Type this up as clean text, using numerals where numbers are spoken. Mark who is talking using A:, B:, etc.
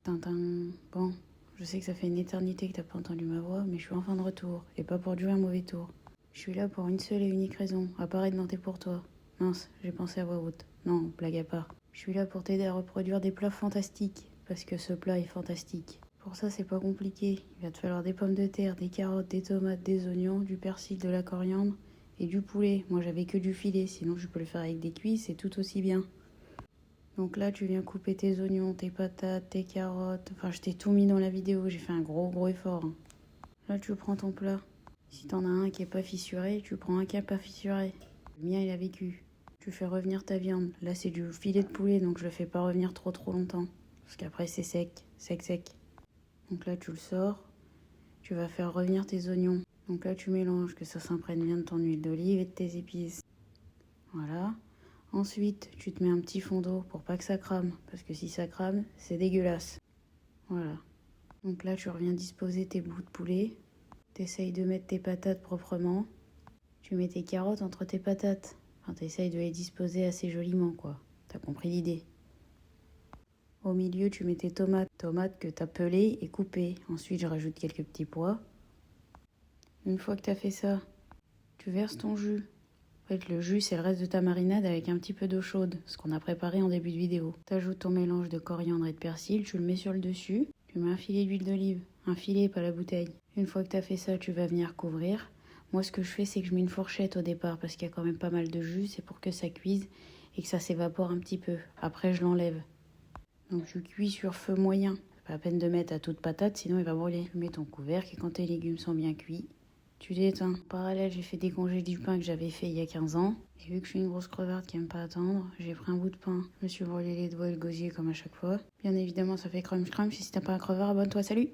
A: Tintin. Bon, je sais que ça fait une éternité que t'as pas entendu ma voix, mais je suis enfin de retour, et pas pour jouer un mauvais tour. Je suis là pour une seule et unique raison, apparaître dans T'es pour toi. Mince, j'ai pensé à voix haute. Non, blague à part. Je suis là pour t'aider à reproduire des plats fantastiques, parce que ce plat est fantastique. Pour ça, c'est pas compliqué. Il va te falloir des pommes de terre, des carottes, des tomates, des oignons, du persil, de la coriandre et du poulet. Moi, j'avais que du filet, sinon je peux le faire avec des cuisses, c'est tout aussi bien. Donc là, tu viens couper tes oignons, tes patates, tes carottes. Enfin, je t'ai tout mis dans la vidéo, j'ai fait un gros effort. Hein. Là, tu prends ton plat. Si t'en as un qui est pas fissuré, tu prends un qui est pas fissuré. Le mien, il a vécu. Tu fais revenir ta viande. Là, c'est du filet de poulet, donc je le fais pas revenir trop longtemps. Parce qu'après, c'est sec. Donc là, tu le sors. Tu vas faire revenir tes oignons. Donc là, tu mélanges, que ça s'imprègne bien de ton huile d'olive et de tes épices. Voilà. Ensuite, tu te mets un petit fond d'eau pour pas que ça crame. Parce que si ça crame, c'est dégueulasse. Voilà. Donc là, tu reviens disposer tes bouts de poulet. T'essayes de mettre tes patates proprement. Tu mets tes carottes entre tes patates. Enfin, t'essayes de les disposer assez joliment, quoi. T'as compris l'idée. Au milieu, tu mets tes tomates. Tomates que t'as pelées et coupées. Ensuite, je rajoute quelques petits pois. Une fois que t'as fait ça, tu verses ton jus. En fait, le jus, c'est le reste de ta marinade avec un petit peu d'eau chaude, ce qu'on a préparé en début de vidéo. T'ajoutes ton mélange de coriandre et de persil, tu le mets sur le dessus. Tu mets un filet d'huile d'olive. Un filet, pas la bouteille. Une fois que t'as fait ça, tu vas venir couvrir. Moi, ce que je fais, c'est que je mets une fourchette au départ parce qu'il y a quand même pas mal de jus. C'est pour que ça cuise et que ça s'évapore un petit peu. Après, je l'enlève. Donc, je cuis sur feu moyen. Pas la peine de mettre à toute patate, sinon il va brûler. Tu mets ton couvercle et quand tes légumes sont bien cuits, tu l'éteins. En parallèle, j'ai fait décongeler du pain que j'avais fait il y a 15 ans. Et vu que je suis une grosse crevarde qui aime pas attendre, j'ai pris un bout de pain. Je me suis brûlé les doigts et le gosier comme à chaque fois. Bien évidemment, ça fait crunch. Si t'as pas un crevard, abonne-toi, salut!